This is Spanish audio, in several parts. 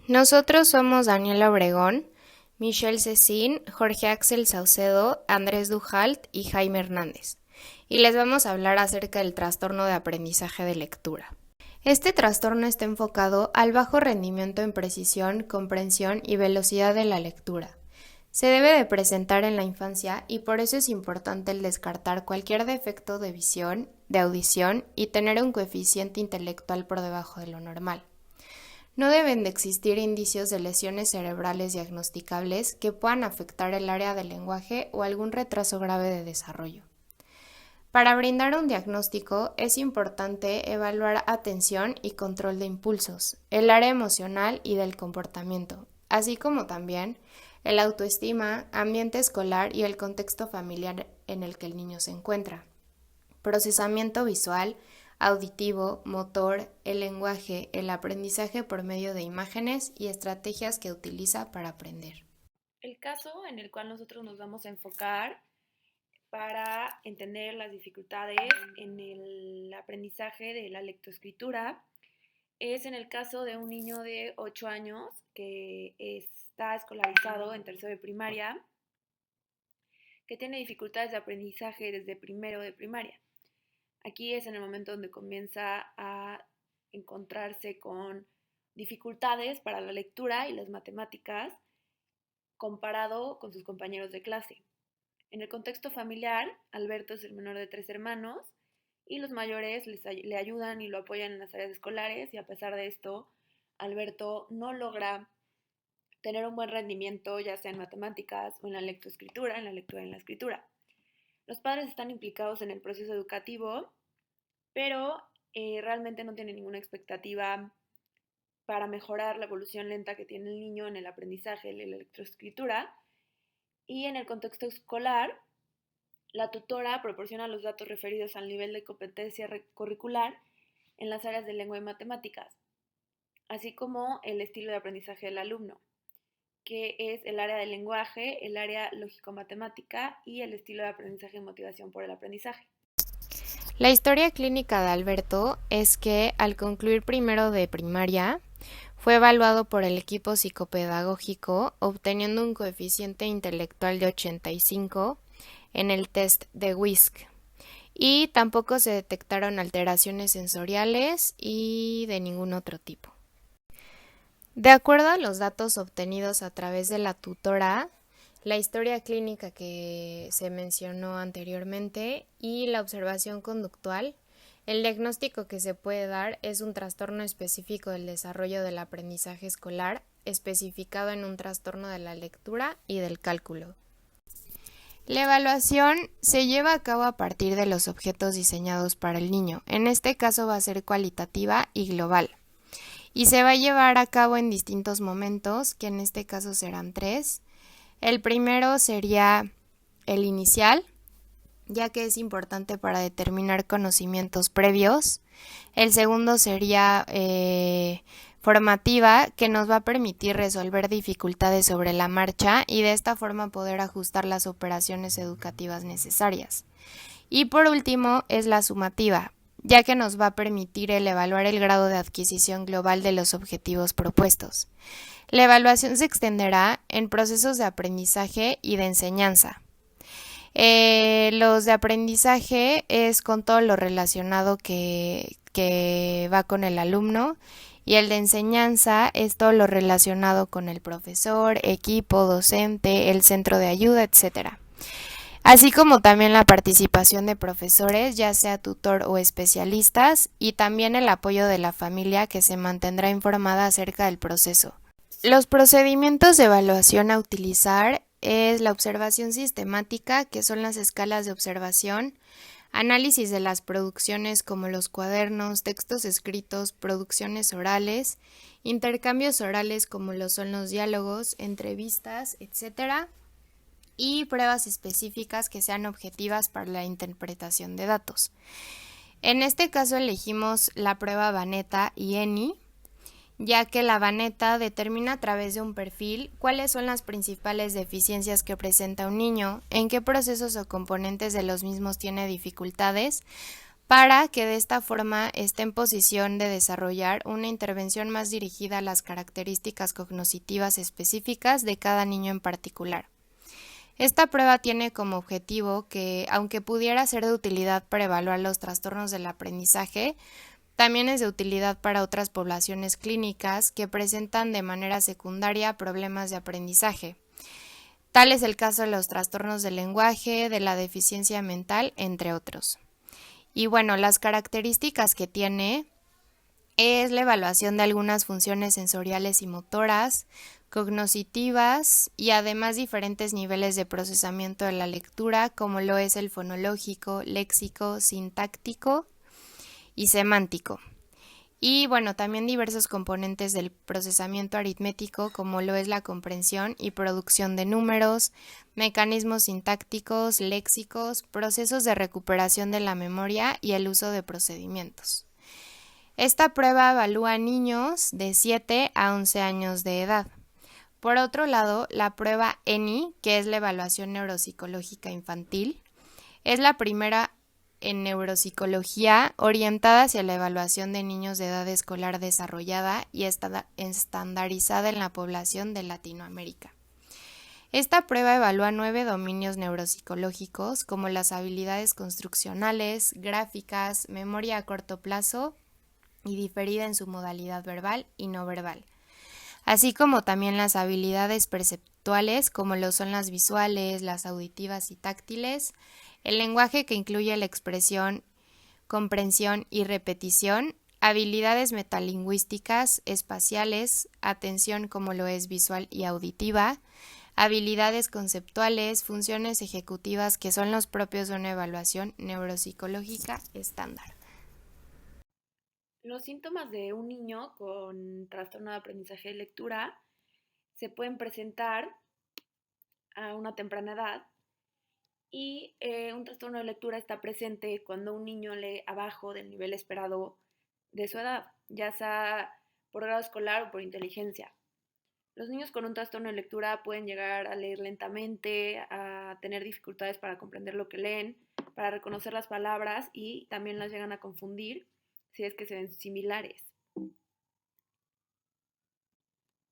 Nosotros somos Daniela Obregón, Michelle Cecín, Jorge Axel Saucedo, Andrés Dujalt y Jaime Hernández, y les vamos a hablar acerca del trastorno de aprendizaje de lectura. Este trastorno está enfocado al bajo rendimiento en precisión, comprensión y velocidad de la lectura. Se debe de presentar en la infancia y por eso es importante el descartar cualquier defecto de visión, de audición y tener un coeficiente intelectual por debajo de lo normal. No deben de existir indicios de lesiones cerebrales diagnosticables que puedan afectar el área del lenguaje o algún retraso grave de desarrollo. Para brindar un diagnóstico es importante evaluar atención y control de impulsos, el área emocional y del comportamiento, así como también el autoestima, ambiente escolar y el contexto familiar en el que el niño se encuentra. Procesamiento visual, auditivo, motor, el lenguaje, el aprendizaje por medio de imágenes y estrategias que utiliza para aprender. El caso en el cual nosotros nos vamos a enfocar para entender las dificultades en el aprendizaje de la lectoescritura es en el caso de un niño de 8 años que está escolarizado en tercero de primaria, que tiene dificultades de aprendizaje desde primero de primaria. Aquí es en el momento donde comienza a encontrarse con dificultades para la lectura y las matemáticas comparado con sus compañeros de clase. En el contexto familiar, Alberto es el menor de 3 hermanos y los mayores le ayudan y lo apoyan en las áreas escolares, y a pesar de esto, Alberto no logra tener un buen rendimiento, ya sea en matemáticas o en la lectoescritura, en la lectura y en la escritura. Los padres están implicados en el proceso educativo, pero realmente no tienen ninguna expectativa para mejorar la evolución lenta que tiene el niño en el aprendizaje de la lectoescritura. Y en el contexto escolar, la tutora proporciona los datos referidos al nivel de competencia curricular en las áreas de lengua y matemáticas, así como el estilo de aprendizaje del alumno, que es el área del lenguaje, el área lógico-matemática y el estilo de aprendizaje y motivación por el aprendizaje. La historia clínica de Alberto es que al concluir primero de primaria, fue evaluado por el equipo psicopedagógico obteniendo un coeficiente intelectual de 85 en el test de WISC y tampoco se detectaron alteraciones sensoriales y de ningún otro tipo. De acuerdo a los datos obtenidos a través de la tutora, la historia clínica que se mencionó anteriormente y la observación conductual, el diagnóstico que se puede dar es un trastorno específico del desarrollo del aprendizaje escolar, especificado en un trastorno de la lectura y del cálculo. La evaluación se lleva a cabo a partir de los objetos diseñados para el niño. En este caso va a ser cualitativa y global. Y se va a llevar a cabo en distintos momentos, que en este caso serán 3. El primero sería el inicial, ya que es importante para determinar conocimientos previos. El segundo sería formativa, que nos va a permitir resolver dificultades sobre la marcha y de esta forma poder ajustar las operaciones educativas necesarias. Y por último es la sumativa, ya que nos va a permitir el evaluar el grado de adquisición global de los objetivos propuestos. La evaluación se extenderá en procesos de aprendizaje y de enseñanza. Los de aprendizaje es con todo lo relacionado que va con el alumno, y el de enseñanza es todo lo relacionado con el profesor, equipo, docente, el centro de ayuda, etc. Así como también la participación de profesores, ya sea tutor o especialistas, y también el apoyo de la familia que se mantendrá informada acerca del proceso. Los procedimientos de evaluación a utilizar es la observación sistemática, que son las escalas de observación, análisis de las producciones como los cuadernos, textos escritos, producciones orales, intercambios orales como lo son los diálogos, entrevistas, etc., y pruebas específicas que sean objetivas para la interpretación de datos. En este caso elegimos la prueba Banetta y ENI, ya que la Banetta determina a través de un perfil cuáles son las principales deficiencias que presenta un niño, en qué procesos o componentes de los mismos tiene dificultades, para que de esta forma esté en posición de desarrollar una intervención más dirigida a las características cognitivas específicas de cada niño en particular. Esta prueba tiene como objetivo que, aunque pudiera ser de utilidad para evaluar los trastornos del aprendizaje, también es de utilidad para otras poblaciones clínicas que presentan de manera secundaria problemas de aprendizaje. Tal es el caso de los trastornos del lenguaje, de la deficiencia mental, entre otros. Y bueno, las características que tiene es la evaluación de algunas funciones sensoriales y motoras, cognitivas y además diferentes niveles de procesamiento de la lectura, como lo es el fonológico, léxico, sintáctico y semántico. Y bueno, también diversos componentes del procesamiento aritmético, como lo es la comprensión y producción de números, mecanismos sintácticos, léxicos, procesos de recuperación de la memoria y el uso de procedimientos. Esta prueba evalúa a niños de 7 a 11 años de edad. Por otro lado, la prueba ENI, que es la evaluación neuropsicológica infantil, es la primera en neuropsicología orientada hacia la evaluación de niños de edad escolar desarrollada y estandarizada en la población de Latinoamérica. Esta prueba evalúa 9 dominios neuropsicológicos como las habilidades construccionales, gráficas, memoria a corto plazo y diferida en su modalidad verbal y no verbal, así como también las habilidades perceptuales como lo son las visuales, las auditivas y táctiles, el lenguaje que incluye la expresión, comprensión y repetición, habilidades metalingüísticas, espaciales, atención como lo es visual y auditiva, habilidades conceptuales, funciones ejecutivas que son los propios de una evaluación neuropsicológica estándar. Los síntomas de un niño con trastorno de aprendizaje de lectura se pueden presentar a una temprana edad y un trastorno de lectura está presente cuando un niño lee abajo del nivel esperado de su edad, ya sea por grado escolar o por inteligencia. Los niños con un trastorno de lectura pueden llegar a leer lentamente, a tener dificultades para comprender lo que leen, para reconocer las palabras y también las llegan a confundir si es que se ven similares.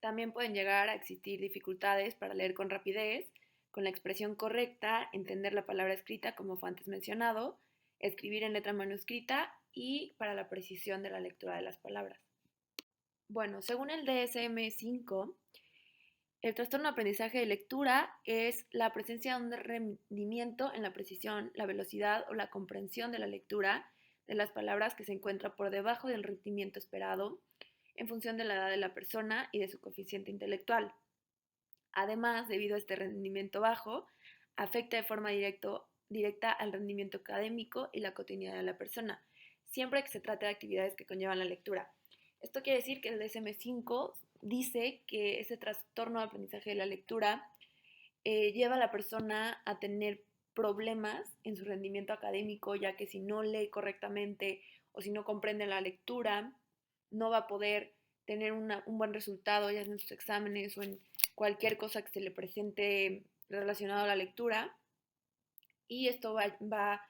También pueden llegar a existir dificultades para leer con rapidez, con la expresión correcta, entender la palabra escrita como fue antes mencionado, escribir en letra manuscrita y para la precisión de la lectura de las palabras. Bueno, según el DSM-5, el trastorno de aprendizaje de lectura es la presencia de un rendimiento en la precisión, la velocidad o la comprensión de la lectura de las palabras que se encuentra por debajo del rendimiento esperado en función de la edad de la persona y de su coeficiente intelectual. Además, debido a este rendimiento bajo, afecta de forma directa al rendimiento académico y la cotidianidad de la persona, siempre que se trate de actividades que conllevan la lectura. Esto quiere decir que el DSM-5 dice que ese trastorno de aprendizaje de la lectura lleva a la persona a tener problemas en su rendimiento académico, ya que si no lee correctamente o si no comprende la lectura, no va a poder tener un buen resultado, ya sea en sus exámenes o en cualquier cosa que se le presente relacionado a la lectura. Y esto va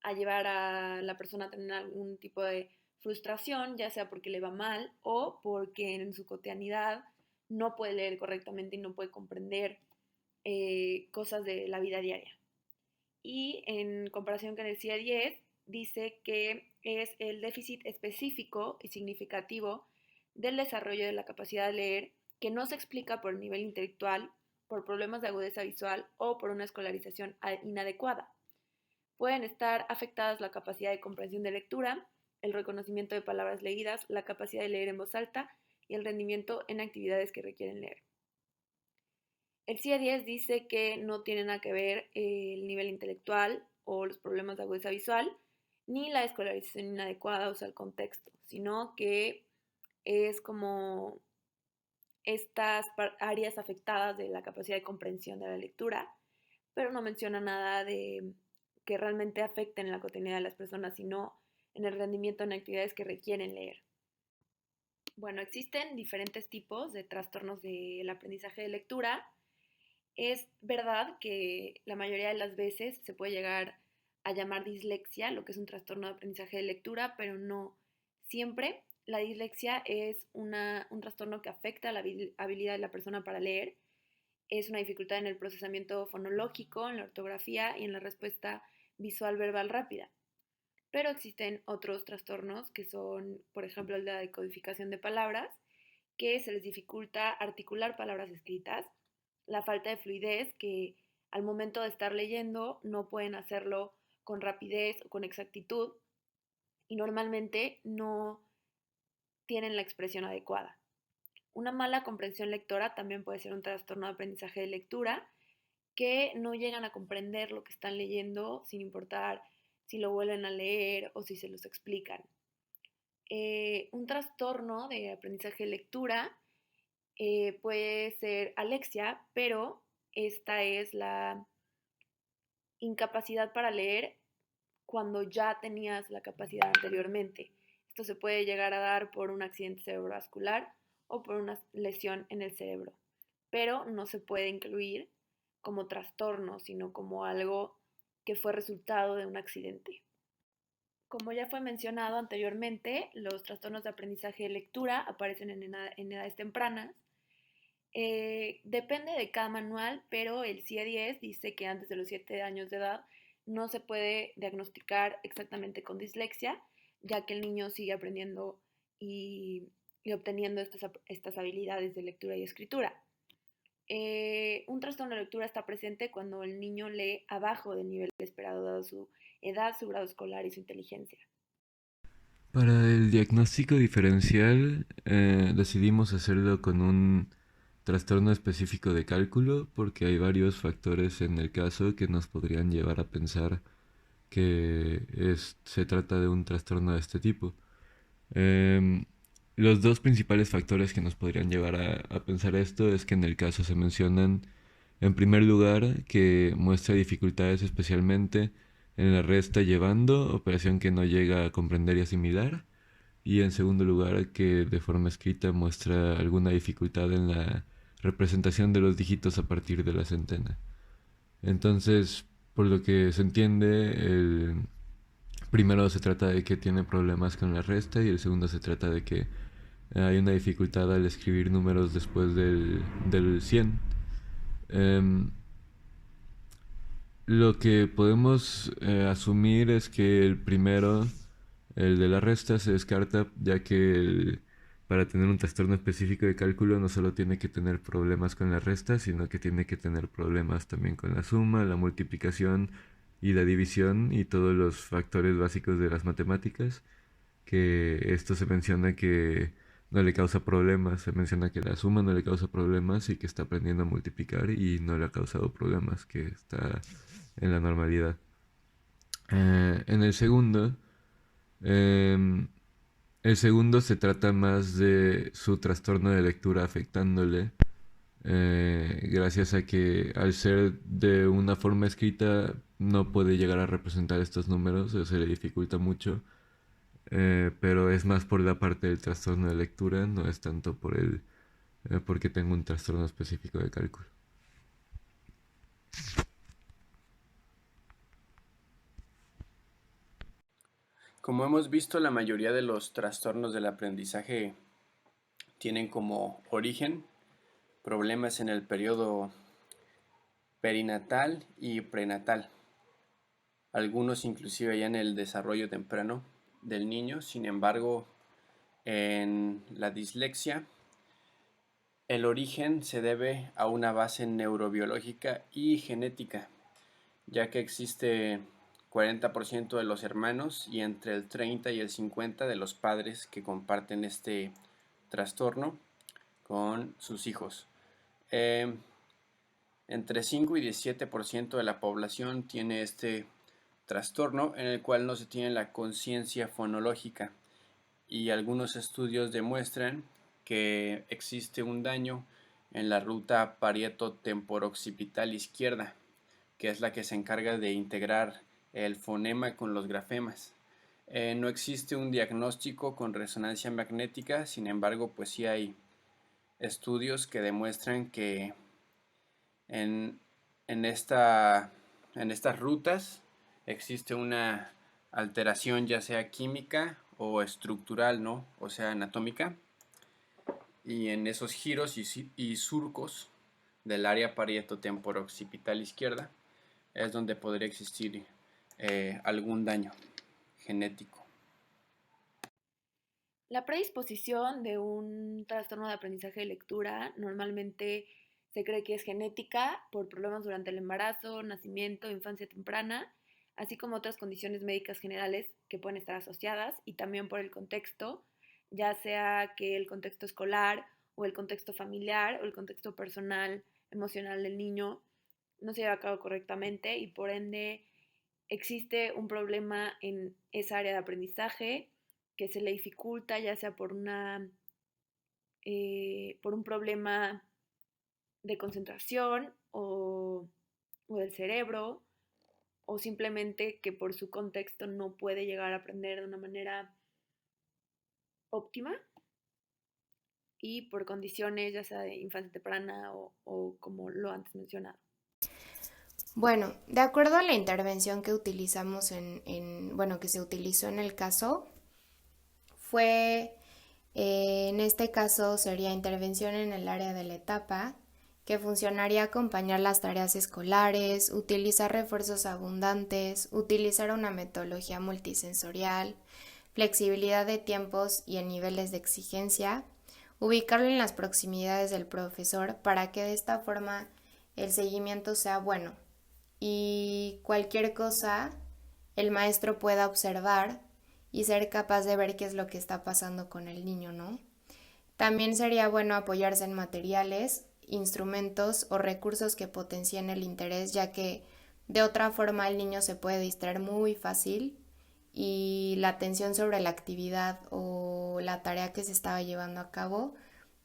a llevar a la persona a tener algún tipo de frustración, ya sea porque le va mal o porque en su cotidianidad no puede leer correctamente y no puede comprender cosas de la vida diaria. Y en comparación con el CIE-10, dice que es el déficit específico y significativo del desarrollo de la capacidad de leer que no se explica por nivel intelectual, por problemas de agudeza visual o por una escolarización inadecuada. Pueden estar afectadas la capacidad de comprensión de lectura, el reconocimiento de palabras leídas, la capacidad de leer en voz alta y el rendimiento en actividades que requieren leer. El CIE-10 dice que no tiene nada que ver el nivel intelectual o los problemas de agudeza visual, ni la escolarización inadecuada, o sea, el contexto, sino que es como estas áreas afectadas de la capacidad de comprensión de la lectura, pero no menciona nada de que realmente afecten la cotidianidad de las personas, sino en el rendimiento en actividades que requieren leer. Bueno, existen diferentes tipos de trastornos del aprendizaje de lectura. Es verdad que la mayoría de las veces se puede llegar a llamar dislexia, lo que es un trastorno de aprendizaje de lectura, pero no siempre. La dislexia es un trastorno que afecta la habilidad de la persona para leer. Es una dificultad en el procesamiento fonológico, en la ortografía y en la respuesta visual verbal rápida. Pero existen otros trastornos que son, por ejemplo, el de la decodificación de palabras, que se les dificulta articular palabras escritas, la falta de fluidez, que al momento de estar leyendo no pueden hacerlo con rapidez o con exactitud y normalmente no tienen la expresión adecuada. Una mala comprensión lectora también puede ser un trastorno de aprendizaje de lectura, que no llegan a comprender lo que están leyendo sin importar si lo vuelven a leer o si se los explican. Un trastorno de aprendizaje de lectura puede ser alexia, pero esta es la incapacidad para leer cuando ya tenías la capacidad anteriormente. Esto se puede llegar a dar por un accidente cerebrovascular o por una lesión en el cerebro, pero no se puede incluir como trastorno, sino como algo que fue resultado de un accidente. Como ya fue mencionado anteriormente, los trastornos de aprendizaje de lectura aparecen en edades tempranas. Depende de cada manual, pero el CIE-10 dice que antes de los 7 años de edad no se puede diagnosticar exactamente con dislexia, ya que el niño sigue aprendiendo y obteniendo estas habilidades de lectura y escritura. Un trastorno de lectura está presente cuando el niño lee abajo del nivel esperado dado su edad, su grado escolar y su inteligencia. Para el diagnóstico diferencial decidimos hacerlo con un trastorno específico de cálculo porque hay varios factores en el caso que nos podrían llevar a pensar que se trata de un trastorno de este tipo. Em, los dos principales factores que nos podrían llevar a pensar esto es que en el caso se mencionan, en primer lugar, que muestra dificultades especialmente en la resta llevando, operación que no llega a comprender y asimilar, y en segundo lugar, que de forma escrita muestra alguna dificultad en la representación de los dígitos a partir de la centena. Entonces, por lo que se entiende, el primero se trata de que tiene problemas con la resta y el segundo se trata de que hay una dificultad al escribir números después del 100. Em, lo que podemos asumir es que el primero, el de la resta, se descarta ya que para tener un trastorno específico de cálculo no solo tiene que tener problemas con la resta, sino que tiene que tener problemas también con la suma, la multiplicación y la división y todos los factores básicos de las matemáticas, que esto se menciona que no le causa problemas, se menciona que la suma no le causa problemas y que está aprendiendo a multiplicar y no le ha causado problemas, que está en la normalidad. En em, el segundo se trata más de su trastorno de lectura afectándole, gracias a que al ser de una forma escrita no puede llegar a representar estos números, o se le dificulta mucho, pero es más por la parte del trastorno de lectura, no es tanto porque tengo un trastorno específico de cálculo. Como hemos visto, la mayoría de los trastornos del aprendizaje tienen como origen problemas en el periodo perinatal y prenatal, algunos inclusive ya en el desarrollo temprano del niño. Sin embargo, en la dislexia, el origen se debe a una base neurobiológica y genética, ya que existe 40% de los hermanos y entre el 30 y el 50 de los padres que comparten este trastorno con sus hijos. Entre 5 y 17% de la población tiene este trastorno, en el cual no se tiene la conciencia fonológica, y algunos estudios demuestran que existe un daño en la ruta parieto-temporo-occipital izquierda, que es la que se encarga de integrar el fonema con los grafemas. No existe un diagnóstico con resonancia magnética, sin embargo, pues sí hay estudios que demuestran que en, en estas rutas existe una alteración ya sea química o estructural, ¿no? O sea, anatómica. Y en esos giros y surcos del área parietotemporo-occipital izquierda es donde podría existir algún daño genético. La predisposición de un trastorno de aprendizaje de lectura normalmente se cree que es genética por problemas durante el embarazo, nacimiento, infancia temprana, así como otras condiciones médicas generales que pueden estar asociadas y también por el contexto, ya sea que el contexto escolar o el contexto familiar o el contexto personal, emocional del niño no se lleva a cabo correctamente y por ende existe un problema en esa área de aprendizaje que se le dificulta, ya sea por un problema de concentración o del cerebro, o simplemente que por su contexto no puede llegar a aprender de una manera óptima y por condiciones ya sea de infancia temprana o como lo antes mencionado. Bueno, de acuerdo a la intervención que utilizamos bueno, que se utilizó en el caso, en este caso sería intervención en el área de la etapa, que funcionaría acompañar las tareas escolares, utilizar refuerzos abundantes, utilizar una metodología multisensorial, flexibilidad de tiempos y en niveles de exigencia, ubicarlo en las proximidades del profesor para que de esta forma el seguimiento sea bueno y cualquier cosa el maestro pueda observar y ser capaz de ver qué es lo que está pasando con el niño, ¿no? También sería bueno apoyarse en materiales, instrumentos o recursos que potencien el interés, ya que de otra forma el niño se puede distraer muy fácil y la atención sobre la actividad o la tarea que se estaba llevando a cabo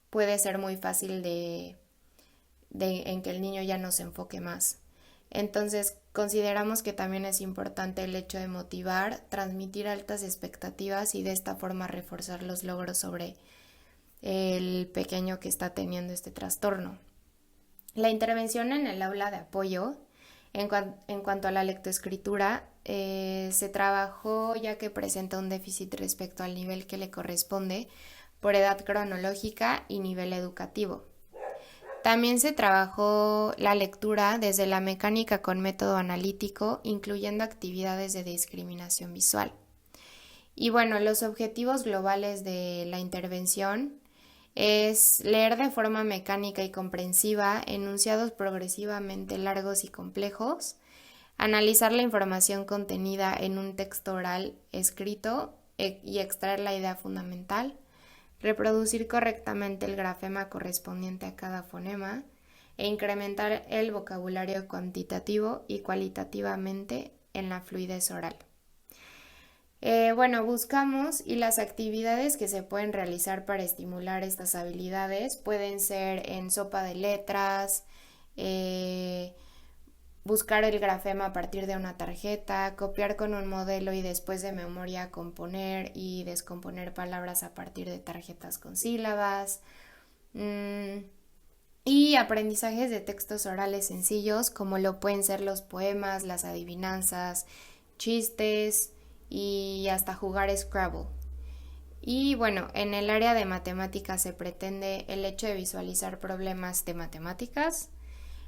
puede ser muy fácil en que el niño ya no se enfoque más. Entonces, consideramos que también es importante el hecho de motivar, transmitir altas expectativas y de esta forma reforzar los logros sobre el pequeño que está teniendo este trastorno. La intervención en el aula de apoyo, en cuanto a la lectoescritura, se trabajó ya que presenta un déficit respecto al nivel que le corresponde por edad cronológica y nivel educativo. También se trabajó la lectura desde la mecánica con método analítico, incluyendo actividades de discriminación visual. Y bueno, los objetivos globales de la intervención es leer de forma mecánica y comprensiva enunciados progresivamente largos y complejos, analizar la información contenida en un texto oral escrito y extraer la idea fundamental, reproducir correctamente el grafema correspondiente a cada fonema e incrementar el vocabulario cuantitativo y cualitativamente en la fluidez oral. Bueno, buscamos y las actividades que se pueden realizar para estimular estas habilidades pueden ser en sopa de letras, buscar el grafema a partir de una tarjeta, copiar con un modelo y después de memoria componer y descomponer palabras a partir de tarjetas con sílabas. Y aprendizajes de textos orales sencillos como lo pueden ser los poemas, las adivinanzas, chistes y hasta jugar Scrabble. Y bueno, en el área de matemáticas se pretende el hecho de visualizar problemas de matemáticas,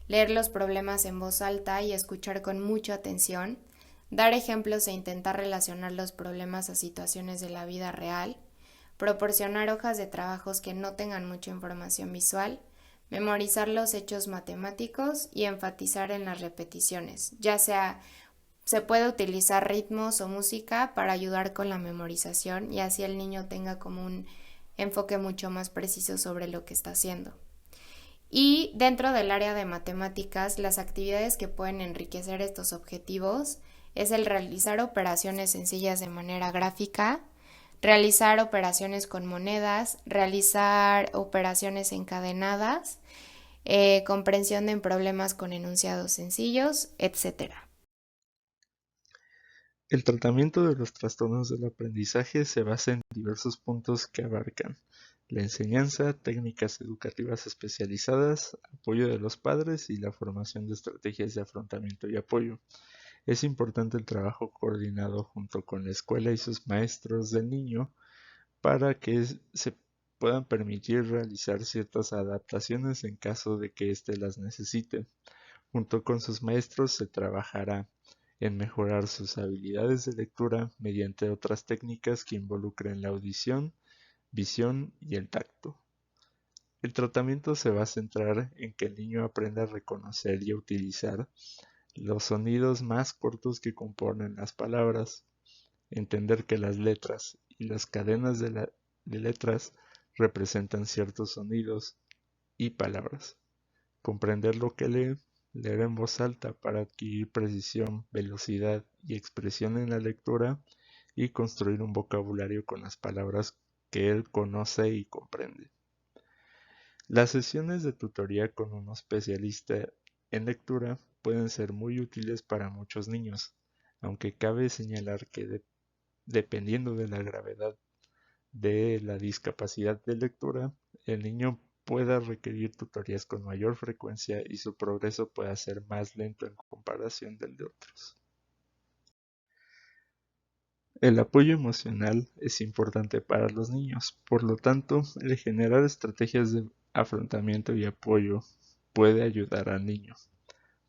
leer los problemas en voz alta y escuchar con mucha atención, dar ejemplos e intentar relacionar los problemas a situaciones de la vida real, proporcionar hojas de trabajos que no tengan mucha información visual, memorizar los hechos matemáticos y enfatizar en las repeticiones, ya sea se puede utilizar ritmos o música para ayudar con la memorización y así el niño tenga como un enfoque mucho más preciso sobre lo que está haciendo. Y dentro del área de matemáticas, las actividades que pueden enriquecer estos objetivos es el realizar operaciones sencillas de manera gráfica, realizar operaciones con monedas, realizar operaciones encadenadas, comprensión de problemas con enunciados sencillos, etc. El tratamiento de los trastornos del aprendizaje se basa en diversos puntos que abarcan la enseñanza, técnicas educativas especializadas, apoyo de los padres y la formación de estrategias de afrontamiento y apoyo. Es importante el trabajo coordinado junto con la escuela y sus maestros del niño para que se puedan permitir realizar ciertas adaptaciones en caso de que éste las necesite. Junto con sus maestros se trabajará en mejorar sus habilidades de lectura mediante otras técnicas que involucren la audición, visión y el tacto. El tratamiento se va a centrar en que el niño aprenda a reconocer y a utilizar los sonidos más cortos que componen las palabras, entender que las letras y las cadenas de letras representan ciertos sonidos y palabras, comprender lo que lee, leer en voz alta para adquirir precisión, velocidad y expresión en la lectura y construir un vocabulario con las palabras que él conoce y comprende. Las sesiones de tutoría con un especialista en lectura pueden ser muy útiles para muchos niños, aunque cabe señalar que dependiendo de la gravedad de la discapacidad de lectura, el niño pueda requerir tutorías con mayor frecuencia y su progreso pueda ser más lento en comparación del de otros. El apoyo emocional es importante para los niños, por lo tanto, el generar estrategias de afrontamiento y apoyo puede ayudar al niño.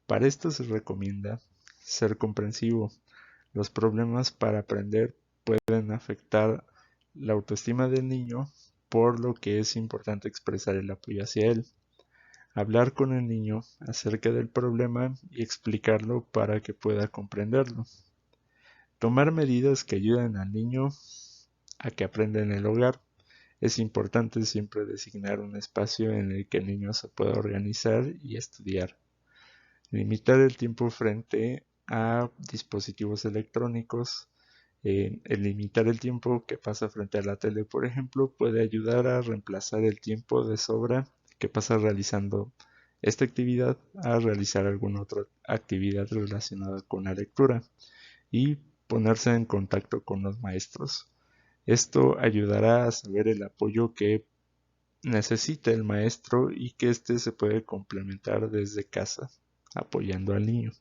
Para esto se recomienda ser comprensivo. Los problemas para aprender pueden afectar la autoestima del niño, por lo que es importante expresar el apoyo hacia él. Hablar con el niño acerca del problema y explicarlo para que pueda comprenderlo. Tomar medidas que ayuden al niño a que aprenda en el hogar. Es importante siempre designar un espacio en el que el niño se pueda organizar y estudiar. Limitar el tiempo frente a dispositivos electrónicos. El limitar el tiempo que pasa frente a la tele, por ejemplo, puede ayudar a reemplazar el tiempo de sobra que pasa realizando esta actividad a realizar alguna otra actividad relacionada con la lectura y ponerse en contacto con los maestros. Esto ayudará a saber el apoyo que necesita el maestro y que éste se puede complementar desde casa, apoyando al niño.